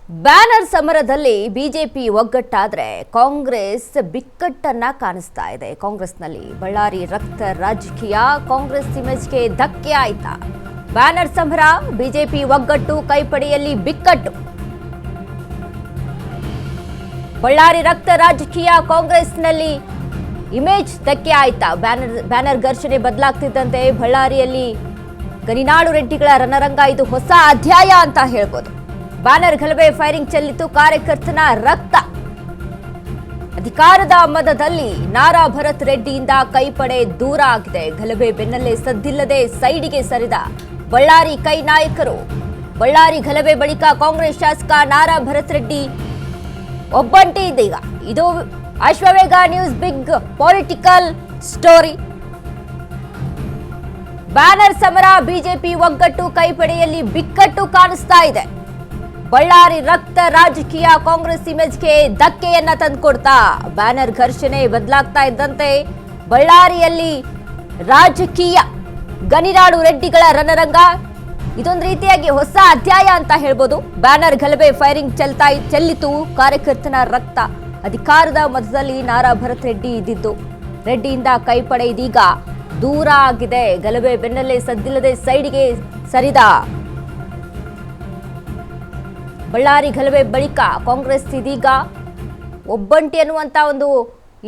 Banner ಸಮರದಲ್ಲಿ BJP ಒಗ್ಗಟ್ಟಾದ್ರೆ Congress ಬಿಕ್ಕಟ್ಟನ್ನ ಕಾಣಿಸ್ತಾ ಇದೆ. ಕಾಂಗ್ರೆಸ್ನಲ್ಲಿ ಬಳ್ಳಾರಿ ರಕ್ತ ರಾಜಕೀಯ, ಕಾಂಗ್ರೆಸ್ ಇಮೇಜ್ಗೆ ಧಕ್ಕೆ ಆಯ್ತಾ? ಬ್ಯಾನರ್ ಸಮರ, ಬಿಜೆಪಿ ಒಗ್ಗಟ್ಟು, ಕೈಪಡೆಯಲ್ಲಿ ಬಿಕ್ಕಟ್ಟು. ಬಳ್ಳಾರಿ ರಕ್ತ ರಾಜಕೀಯ, ಕಾಂಗ್ರೆಸ್ನಲ್ಲಿ ಇಮೇಜ್ ಧಕ್ಕೆ ಆಯ್ತಾ? ಬ್ಯಾನರ್ ಘರ್ಷಣೆ ಬದಲಾಗ್ತಿದ್ದಂತೆ ಬಳ್ಳಾರಿಯಲ್ಲಿ ಗನಿನಾಡು ರೆಡ್ಡಿಗಳ ರಣರಂಗ. ಇದು ಹೊಸ ಅಧ್ಯಾಯ ಅಂತ ಹೇಳ್ಬೋದು. ಬ್ಯಾನರ್ ಗಲಭೆ, ಫೈರಿಂಗ್ ಚೆಲ್ಲಿತು, ಕಾರ್ಯಕರ್ತನ ರಕ್ತ. ಅಧಿಕಾರದ ಮದದಲ್ಲಿ ನಾರಾ ಭರತ್ ರೆಡ್ಡಿಯಿಂದ ಕೈಪಡೆ ದೂರ ಆಗಿದೆ. ಗಲಭೆ ಬೆನ್ನಲ್ಲೇ ಸದ್ದಿಲ್ಲದೆ ಸೈಡಿಗೆ ಸರಿದ ಬಳ್ಳಾರಿ ಕೈ ನಾಯಕರು. ಬಳ್ಳಾರಿ ಗಲಭೆ ಬಳಿಕ ಕಾಂಗ್ರೆಸ್ ಶಾಸಕ ನಾರಾ ಭರತ್ ರೆಡ್ಡಿ ಒಬ್ಬಂಟಿ ಇದೀಗ. ಇದು Ashwavega news big political story. Banner ಸಮರ, ಬಿಜೆಪಿ ಒಗ್ಗಟ್ಟು, ಕೈಪಡೆಯಲ್ಲಿ ಬಿಕ್ಕಟ್ಟು ಕಾಣಿಸ್ತಾ ಇದೆ. ಬಳ್ಳಾರಿ ರಕ್ತ ರಾಜಕೀಯ, ಕಾಂಗ್ರೆಸ್ ಇಮೇಜ್ಗೆ ಧಕ್ಕೆಯನ್ನ ತಂದುಕೊಡ್ತಾ ಬ್ಯಾನರ್ ಘರ್ಷಣೆ ಬದಲಾಗ್ತಾ ಇದ್ದಂತೆ ಬಳ್ಳಾರಿಯಲ್ಲಿ ರಾಜಕೀಯ, ಗನಿನಾಡು ರೆಡ್ಡಿಗಳ ರಣರಂಗ. ಇದೊಂದು ರೀತಿಯಾಗಿ ಹೊಸ ಅಧ್ಯಾಯ ಅಂತ ಹೇಳ್ಬೋದು. ಬ್ಯಾನರ್ ಗಲಭೆ, ಫೈರಿಂಗ್ ಚೆಲ್ಲಿತು, ಕಾರ್ಯಕರ್ತನ ರಕ್ತ. ಅಧಿಕಾರದ ಮಧ್ಯದಲ್ಲಿ ನಾರಾ ಭರತ್ ರೆಡ್ಡಿ ಇದ್ದಿದ್ದು, ರೆಡ್ಡಿಯಿಂದ ಕೈಪಡೆ ಇದೀಗ ದೂರ ಆಗಿದೆ. ಗಲಭೆ ಬೆನ್ನಲ್ಲೇ ಸದ್ದಿಲ್ಲದೆ ಸೈಡಿಗೆ ಸರಿದ ಬಳ್ಳಾರಿ ಗಲಭೆ ಬಳಿಕ ಕಾಂಗ್ರೆಸ್ ಇದೀಗ ಒಬ್ಬಂಟಿ ಅನ್ನುವಂಥ ಒಂದು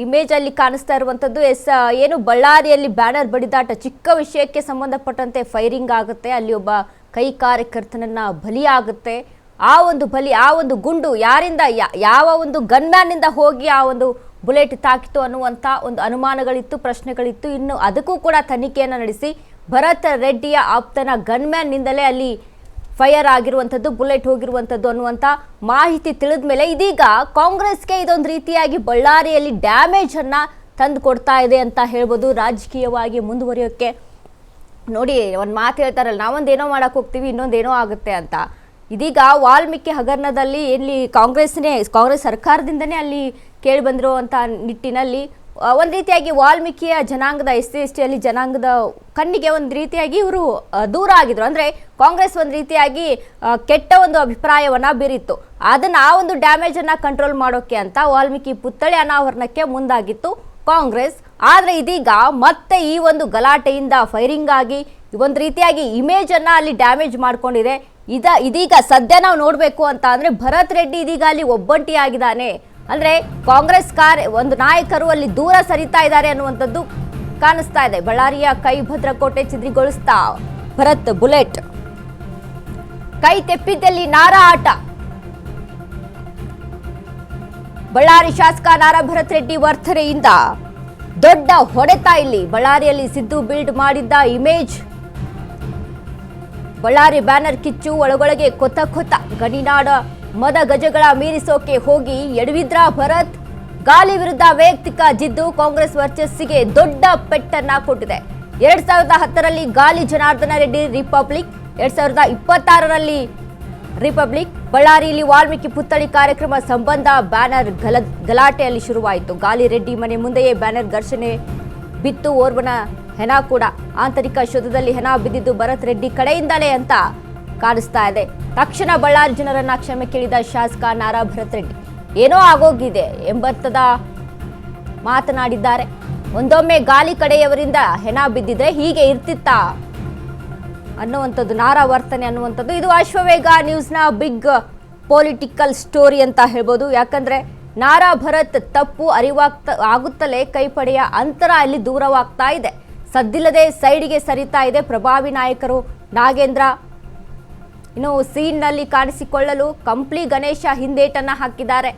ಇಮೇಜ್ ಅಲ್ಲಿ ಕಾಣಿಸ್ತಾ ಇರುವಂಥದ್ದು. ಏನು ಬಳ್ಳಾರಿಯಲ್ಲಿ ಬ್ಯಾನರ್ ಬಡಿದಾಟ, ಚಿಕ್ಕ ವಿಷಯಕ್ಕೆ ಸಂಬಂಧಪಟ್ಟಂತೆ ಫೈರಿಂಗ್ ಆಗುತ್ತೆ, ಅಲ್ಲಿ ಒಬ್ಬ ಕೈ ಕಾರ್ಯಕರ್ತನನ್ನ ಬಲಿಯಾಗುತ್ತೆ. ಆ ಒಂದು ಗುಂಡು ಯಾರಿಂದ, ಯಾವ ಒಂದು ಗನ್ಮ್ಯಾನ್ನಿಂದ ಹೋಗಿ ಆ ಒಂದು ಬುಲೆಟ್ ತಾಕಿತು ಅನ್ನುವಂಥ ಒಂದು ಅನುಮಾನಗಳಿತ್ತು, ಪ್ರಶ್ನೆಗಳಿತ್ತು. ಇನ್ನು ಅದಕ್ಕೂ ಕೂಡ ತನಿಖೆಯನ್ನು ನಡೆಸಿ ಭರತ್ ರೆಡ್ಡಿಯ ಆಪ್ತನ ಗನ್ಮ್ಯಾನ್ನಿಂದಲೇ ಅಲ್ಲಿ ಫೈರ್ ಆಗಿರುವಂಥದ್ದು, ಬುಲೆಟ್ ಹೋಗಿರುವಂಥದ್ದು ಅನ್ನುವಂಥ ಮಾಹಿತಿ ತಿಳಿದ ಮೇಲೆ ಇದೀಗ ಕಾಂಗ್ರೆಸ್ಗೆ ಇದೊಂದು ರೀತಿಯಾಗಿ ಬಳ್ಳಾರಿಯಲ್ಲಿ ಡ್ಯಾಮೇಜ್ ಅನ್ನ ತಂದು ಕೊಡ್ತಾ ಇದೆ ಅಂತ ಹೇಳ್ಬೋದು. ರಾಜಕೀಯವಾಗಿ ಮುಂದುವರಿಯೋಕ್ಕೆ ನೋಡಿ, ಒಂದು ಮಾತು ಹೇಳ್ತಾರಲ್ಲ, ನಾವೊಂದೇನೋ ಮಾಡಕ್ಕೆ ಹೋಗ್ತೀವಿ, ಇನ್ನೊಂದೇನೋ ಆಗುತ್ತೆ ಅಂತ. ಇದೀಗ ವಾಲ್ಮೀಕಿ ಹಗರಣದಲ್ಲಿ ಎಲ್ಲಿ ಕಾಂಗ್ರೆಸ್ ಸರ್ಕಾರದಿಂದನೇ ಅಲ್ಲಿ ಕೇಳಿ ಬಂದಿರುವಂಥ ನಿಟ್ಟಿನಲ್ಲಿ ಒಂದು ರೀತಿಯಾಗಿ ವಾಲ್ಮೀಕಿಯ ಜನಾಂಗದ SC/ST ಅಲ್ಲಿ ಜನಾಂಗದ ಕಣ್ಣಿಗೆ ಒಂದು ರೀತಿಯಾಗಿ ಇವರು ದೂರ ಆಗಿದ್ರು. ಅಂದರೆ ಕಾಂಗ್ರೆಸ್ ಒಂದು ರೀತಿಯಾಗಿ ಕೆಟ್ಟ ಒಂದು ಅಭಿಪ್ರಾಯವನ್ನ ಬೀರಿತ್ತು. ಆ ಒಂದು ಡ್ಯಾಮೇಜನ್ನು ಕಂಟ್ರೋಲ್ ಮಾಡೋಕ್ಕೆ ಅಂತ ವಾಲ್ಮೀಕಿ ಪುತ್ಥಳಿ ಅನಾವರಣಕ್ಕೆ ಮುಂದಾಗಿತ್ತು ಕಾಂಗ್ರೆಸ್. ಆದರೆ ಇದೀಗ ಮತ್ತೆ ಈ ಒಂದು ಗಲಾಟೆಯಿಂದ ಫೈರಿಂಗ್ ಆಗಿ ಒಂದು ರೀತಿಯಾಗಿ ಇಮೇಜನ್ನು ಅಲ್ಲಿ ಡ್ಯಾಮೇಜ್ ಮಾಡ್ಕೊಂಡಿದೆ. ಇದೀಗ ಸದ್ಯ ನಾವು ನೋಡಬೇಕು ಅಂತ ಅಂದರೆ ಭರತ್ ರೆಡ್ಡಿ ಇದೀಗ ಅಲ್ಲಿ ಒಬ್ಬಂಟಿ ಆಗಿದ್ದಾನೆ. ಅಂದರೆ ಕಾಂಗ್ರೆಸ್ ಒಂದು ನಾಯಕರು ಅಲ್ಲಿ ದೂರ ಸರಿತಾ ಇದ್ದಾರೆ ಅನ್ನುವಂಥದ್ದು ಕಾಣಿಸ್ತಾ ಇದೆ. ಬಳ್ಳಾರಿಯ ಕೈ ಭದ್ರಕೋಟೆ ಚಿದ್ರಿಗೊಳಿಸ್ತಾ ಭರತ್ ಬುಲೆಟ್, ಕೈ ತೆಪ್ಪಿದ್ದಲ್ಲಿ ನಾರಾ ಆಟ. ಬಳ್ಳಾರಿ ಶಾಸಕ ನಾರಾ ಭರತ್ ರೆಡ್ಡಿ ವರ್ತನೆಯಿಂದ ದೊಡ್ಡ ಹೊಡೆತ ಇಲ್ಲಿ. ಬಳ್ಳಾರಿಯಲ್ಲಿ ಸಿದ್ದು ಬಿಲ್ಡ್ ಮಾಡಿದ್ದ ಇಮೇಜ್, ಬಳ್ಳಾರಿ ಬ್ಯಾನರ್ ಕಿಚ್ಚು, ಒಳಗೊಳಗೆ ಕೊತ ಗಣಿನಾಡ ಮದ ಗಜಗಳ ಮೀರಿಸೋಕೆ ಹೋಗಿ ಎಡವಿದ್ರ ಭರತ್. ಗಾಲಿ ವಿರುದ್ಧ ವೈಯಕ್ತಿಕ ಜಿದ್ದು ಕಾಂಗ್ರೆಸ್ ವರ್ಚಸ್ಸಿಗೆ ದೊಡ್ಡ ಪೆಟ್ಟನ್ನ ಕೊಟ್ಟಿದೆ. 2010ರಲ್ಲಿ ಗಾಲಿ ಜನಾರ್ದನ ರೆಡ್ಡಿ ರಿಪಬ್ಲಿಕ್, 2026ರಲ್ಲಿ ರಿಪಬ್ಲಿಕ್. ಬಳ್ಳಾರಿಯಲ್ಲಿ ವಾಲ್ಮೀಕಿ ಪುತ್ಥಳಿ ಕಾರ್ಯಕ್ರಮ ಸಂಬಂಧ ಬ್ಯಾನರ್ ಗಲಾಟೆಯಲ್ಲಿ ಶುರುವಾಯಿತು. ಗಾಲಿ ರೆಡ್ಡಿ ಮನೆ ಮುಂದೆಯೇ ಬ್ಯಾನರ್ ಘರ್ಷಣೆ ಬಿತ್ತು. ಓರ್ವನ ಹೆಣ ಕೂಡ, ಆಂತರಿಕ ಶೋಧದಲ್ಲಿ ಹೆಣ ಬಿದ್ದಿದ್ದು ಭರತ್ ರೆಡ್ಡಿ ಕಡೆಯಿಂದಲೇ ಅಂತ ಕಾಣಿಸ್ತಾ ಇದೆ. ತಕ್ಷಣ ಬಳ್ಳಾರಿ ಜನರನ್ನ ಕ್ಷಮೆ ಕೇಳಿದ ಶಾಸಕ ನಾರಾ ಭರತ್ ರೆಡ್ಡಿ ಏನೋ ಆಗೋಗಿದೆ ಎಂಬತ್ತದ ಮಾತನಾಡಿದ್ದಾರೆ. ಒಂದೊಮ್ಮೆ ಗಾಲಿ ಕಡೆಯವರಿಂದ ಹೆಣ ಬಿದ್ದಿದ್ರೆ ಹೀಗೆ ಇರ್ತಿತ್ತಾ ಅನ್ನುವಂಥದ್ದು ನಾರಾ ವರ್ತನೆ ಅನ್ನುವಂಥದ್ದು. ಇದು ಅಶ್ವವೇಗ ನ್ಯೂಸ್ನ ಬಿಗ್ ಪೊಲಿಟಿಕಲ್ ಸ್ಟೋರಿ ಅಂತ ಹೇಳ್ಬೋದು. ಯಾಕಂದ್ರೆ ನಾರಾ ಭರತ್ ತಪ್ಪು ಆಗುತ್ತಲೇ ಕೈಪಡೆಯ ಅಂತರ ಅಲ್ಲಿ ದೂರವಾಗ್ತಾ ಇದೆ. ಸದ್ದಿಲ್ಲದೆ ಸೈಡಿಗೆ ಸರಿತಾ ಇದೆ. ಪ್ರಭಾವಿ ನಾಯಕರು ನಾಗೇಂದ್ರ ಇನ್ನು ಸೀನ್ನಲ್ಲಿ ಕಾಣಿಸಿಕೊಳ್ಳಲು ಕಂಪ್ಲಿ ಗಣೇಶ ಹಿಂದೇಟನ್ನ ಹಾಕಿದ್ದಾರೆ.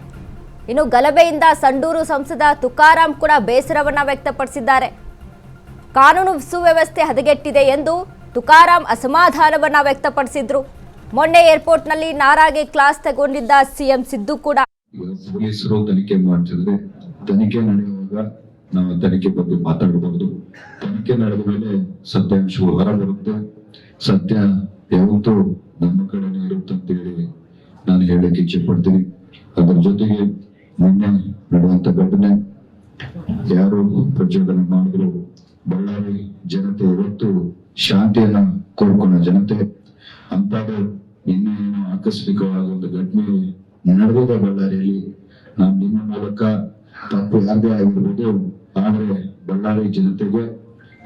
ಇನ್ನು ಗಲಭೆಯಿಂದ ಸಂಡೂರು ಸಂಸದ ತುಕಾರಾಂ ಕೂಡ ಬೇಸರವನ್ನ ವ್ಯಕ್ತಪಡಿಸಿದ್ದಾರೆ. ಕಾನೂನು ಸುವ್ಯವಸ್ಥೆ ಹದಗೆಟ್ಟಿದೆ ಎಂದು ತುಕಾರಾಂ ಅಸಮಾಧಾನವನ್ನ ವ್ಯಕ್ತಪಡಿಸಿದ್ರು. ಮೊನ್ನೆ ಏರ್ಪೋರ್ಟ್ನಲ್ಲಿ ನಾರಾಗೆ ಕ್ಲಾಸ್ ತಗೊಂಡಿದ್ದ ಸಿಎಂ ಸಿದ್ದು ಕೂಡ ಪೊಲೀಸರು ತನಿಖೆ ಮಾಡ್ತಿದ್ರೆ, ತನಿಖೆ ನಡೆಯುವಾಗ ನಾವು ತನಿಖೆ ಬಗ್ಗೆ ಮಾತಾಡಬಹುದು. ತನಿಖೆ ನಡೆದ ಮೇಲೆ ಸತ್ಯಾಂಶವು ಹೊರಬರುತ್ತೆ. ಸತ್ಯ ಯಾವತ್ತೂ ನಮ್ಮ ಕಡೆನೇ ಇರುತ್ತೆ ಅಂತ ಹೇಳಿ ನಾನು ಹೇಳಕ್ಕೆ ಇಚ್ಛೆ ಪಡ್ತೀನಿ. ಅದರ ಜೊತೆಗೆ ನಿನ್ನೆ ನಡೆದಂತ ಘಟನೆ, ಯಾರು ಪ್ರಚೋದನೆ ಮಾಡಿದ್ರು, ಬಳ್ಳಾರಿ ಜನತೆ ಇವತ್ತು ಶಾಂತಿಯನ್ನ ಕೋರ್ಕೊಂಡ ಜನತೆ. ಅಂತಾದ್ರು ಇನ್ನೇನು ಆಕಸ್ಮಿಕವಾದ ಒಂದು ಘಟನೆ ನಡೆದಿದೆ ಬಳ್ಳಾರಿಯಲ್ಲಿ. ನಾನು ನಿಮ್ಮ ಮೂಲಕ ತಪ್ಪು ಯಾರದೇ ಆಗಿರ್ಬೋದು, ಆದ್ರೆ ಬಳ್ಳಾರಿ ಜನತೆಗೆ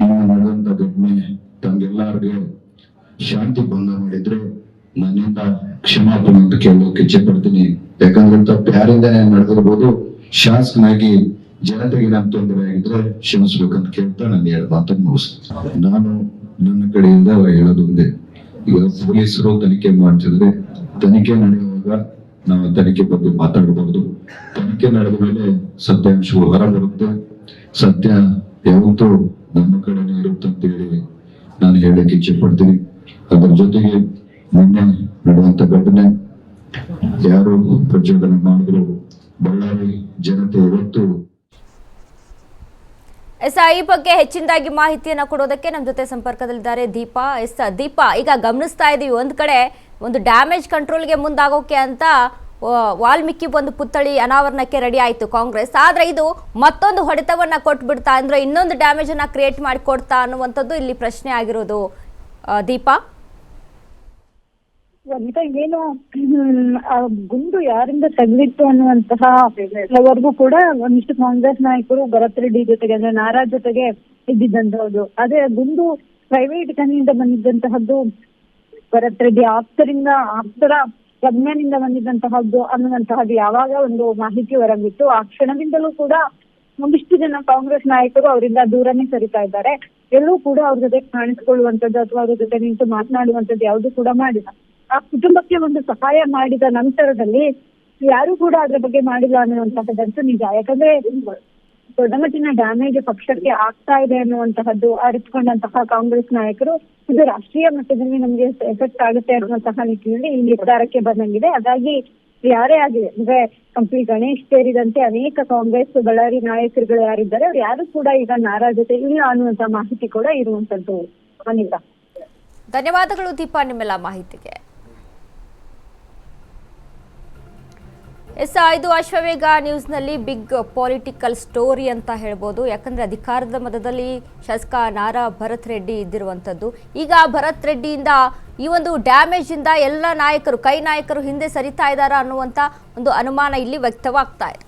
ಇನ್ನು ನಡೆದಂತ ಘಟನೆ ತಮ್ಗೆಲ್ಲರಿಗೆ ಶಾಂತಿ ಭಂಗ ಮಾಡಿದ್ರೆ ನನ್ನಿಂದ ಕ್ಷಮಾಪಣೆ ಅಂತ ಕೇಳೋಕೆ ಇಚ್ಛೆ ಪಡ್ತೀನಿ. ಯಾಕಂದ್ರೆ ತಪ್ಪು ಯಾರಿಂದಾನೇ ನಡೆದಿರ್ಬೋದು, ಶಾಸಕನಾಗಿ ಜನತೆಗೆ ನಾನು ತೊಂದರೆ ಆಗಿದ್ರೆ ಕ್ಷಮಿಸ್ಬೇಕಂತ ಕೇಳ್ತಾ ನಾನು ಎರಡು ಮಾತನ್ನು ಮುಗಿಸ್ತೀನಿ. ನಾನು ನನ್ನ ಕಡೆಯಿಂದ ಹೇಳೋದೊಂದೇ, ಈಗ ಪೊಲೀಸರು ತನಿಖೆ ಮಾಡ್ತಿದ್ರೆ ತನಿಖೆ ನಡೆಯುವಾಗ ನಾವು ತನಿಖೆ ಬಗ್ಗೆ ಮಾತಾಡಬಹುದು. ತನಿಖೆ ನಡೆದ ಮೇಲೆ ಸತ್ಯಾಂಶವು ಹೊರ ಬರುತ್ತೆ. ಸತ್ಯ ಯಾವತ್ತೂ ನಮ್ಮ ಕಡೆನೇ ಇರುತ್ತೆ ಅಂತ ಹೇಳಿ ನಾನು ಹೇಳಕ್ಕೆ ಇಚ್ಛೆ ಪಡ್ತೀನಿ. ಅದರ ಜೊತೆಗೆ ನಿನ್ನೆ ನಡೆದಂತ ಘಟನೆ ಯಾರು ಪ್ರಚೋದನೆ ಮಾಡಿದ್ರು, ಬಳ್ಳಾರಿ ಜನತೆ ಇವತ್ತು ಈ ಬಗ್ಗೆ ಹೆಚ್ಚಿನದಾಗಿ ಮಾಹಿತಿಯನ್ನ ಕೊಡೋದಕ್ಕೆ ನಮ್ಮ ಜೊತೆ ಸಂಪರ್ಕದಲ್ಲಿದ್ದಾರೆ ದೀಪಾ. ದೀಪಾ, ಈಗ ಗಮನಿಸ್ತಾ ಇದೀವಿ, ಒಂದ್ ಕಡೆ ಒಂದು ಡ್ಯಾಮೇಜ್ ಕಂಟ್ರೋಲ್ಗೆ ಮುಂದಾಗೋಕೆ ಅಂತ ವಾಲ್ಮೀಕಿ ಒಂದು ಪುತ್ಥಳಿ ಅನಾವರಣಕ್ಕೆ ರೆಡಿ ಆಯ್ತು ಕಾಂಗ್ರೆಸ್. ಆದ್ರೆ ಇದು ಮತ್ತೊಂದು ಹೊಡೆತವನ್ನ ಕೊಟ್ಬಿಡ್ತಾ, ಅಂದ್ರೆ ಇನ್ನೊಂದು ಡ್ಯಾಮೇಜ್ ಅನ್ನ ಕ್ರಿಯೇಟ್ ಮಾಡಿ ಕೊಡ್ತಾ ಅನ್ನುವಂಥದ್ದು ಇಲ್ಲಿ ಪ್ರಶ್ನೆ ಆಗಿರೋದು. ದೀಪಾ, ಏನು ಗುಂಡು ಯಾರಿಂದ ತಗಲಿತ್ತು ಅನ್ನುವಂತಹ ವರ್ಗೂ ಕೂಡ ಒಂದಿಷ್ಟು ಕಾಂಗ್ರೆಸ್ ನಾಯಕರು ಭರತ್ ರೆಡ್ಡಿ ಜೊತೆಗೆ ಅಂದ್ರೆ ನಾರಾಜ್ ಜೊತೆಗೆ ಇದ್ದಿದ್ದಂತಹದ್ದು. ಅದೇ ಗುಂಡು ಪ್ರೈವೇಟ್ ಕನಿಯಿಂದ ಬಂದಿದ್ದಂತಹದ್ದು, ಭರತ್ ರೆಡ್ಡಿ ಆಪ್ತರ ಪ್ರಜ್ಞಾನಿಂದ ಬಂದಿದ್ದಂತಹದ್ದು ಅನ್ನುವಂತಹದ್ದು ಯಾವಾಗ ಒಂದು ಮಾಹಿತಿ ಹೊರಬಿತ್ತು, ಆ ಕ್ಷಣದಿಂದಲೂ ಕೂಡ ಒಂದಿಷ್ಟು ಜನ ಕಾಂಗ್ರೆಸ್ ನಾಯಕರು ಅವರಿಂದ ದೂರನೇ ಸರಿತಾ ಇದ್ದಾರೆ. ಎಲ್ಲೂ ಕೂಡ ಅವ್ರ ಜೊತೆ ಕಾಣಿಸ್ಕೊಳ್ಳುವಂಥದ್ದು ಅಥವಾ ಅವ್ರ ಜೊತೆ ನಿಂತು ಮಾತನಾಡುವಂಥದ್ದು ಯಾವುದು ಕೂಡ ಮಾಡಿಲ್ಲ. ಆ ಕುಟುಂಬಕ್ಕೆ ಒಂದು ಸಹಾಯ ಮಾಡಿದ ನಂತರದಲ್ಲಿ ಯಾರು ಕೂಡ ಅದ್ರ ಬಗ್ಗೆ ಮಾಡಿಲ್ಲ ಅನ್ನುವಂತಹದ್ದಂತೂ ನಿಜ. ಯಾಕಂದ್ರೆ ದೊಡ್ಡ ಮಟ್ಟಿನ ಡ್ಯಾಮೇಜ್ ಪಕ್ಷಕ್ಕೆ ಆಗ್ತಾ ಇದೆ ಅನ್ನುವಂತಹದ್ದು ಅರಿತುಕೊಂಡಂತಹ ಕಾಂಗ್ರೆಸ್ ನಾಯಕರು ಇದು ರಾಷ್ಟ್ರೀಯ ಮಟ್ಟದಲ್ಲಿ ನಮ್ಗೆ ಎಫೆಕ್ಟ್ ಆಗುತ್ತೆ ಅನ್ನುವಂತಹ ನಿಟ್ಟಿನಲ್ಲಿ ಈ ನಿರ್ಧಾರಕ್ಕೆ ಬಂದಂಗಿದೆ. ಹಾಗಾಗಿ ಯಾರೇ ಆಗಲಿ, ಅಂದ್ರೆ ಕಂಪ್ಲೀಟ್ ಗಣೇಶ್ ಸೇರಿದಂತೆ ಅನೇಕ ಕಾಂಗ್ರೆಸ್ ಬಳ್ಳಾರಿ ನಾಯಕರುಗಳು ಯಾರಿದ್ದಾರೆ ಅವ್ರು ಯಾರು ಕೂಡ ಈಗ ನಾರಾಜ್ ಜೊತೆ ಇಲ್ಲ ಅನ್ನುವಂತ ಮಾಹಿತಿ ಕೂಡ ಇರುವಂತದ್ದು. ಅನಿತಾ, ಧನ್ಯವಾದಗಳು ದೀಪಾ ನಿಮ್ಮೆಲ್ಲ ಮಾಹಿತಿಗೆ. ಇದು ಅಶ್ವವೇಗ ನ್ಯೂಸ್ನಲ್ಲಿ ಬಿಗ್ ಪೊಲಿಟಿಕಲ್ ಸ್ಟೋರಿ ಅಂತ ಹೇಳ್ಬೋದು. ಯಾಕಂದರೆ ಅಧಿಕಾರದ ಮತದಲ್ಲಿ ಶಾಸಕ ನಾರಾ ಭರತ್ ರೆಡ್ಡಿ ಇದ್ದಿರುವಂಥದ್ದು. ಈಗ ಭರತ್ ರೆಡ್ಡಿಯಿಂದ ಈ ಒಂದು ಡ್ಯಾಮೇಜಿಂದ ಎಲ್ಲ ನಾಯಕರು, ಕೈ ನಾಯಕರು ಹಿಂದೆ ಸರಿತಾ ಇದ್ದಾರಾ ಅನ್ನುವಂಥ ಒಂದು ಅನುಮಾನ ಇಲ್ಲಿ ವ್ಯಕ್ತವಾಗ್ತಾ ಇದೆ.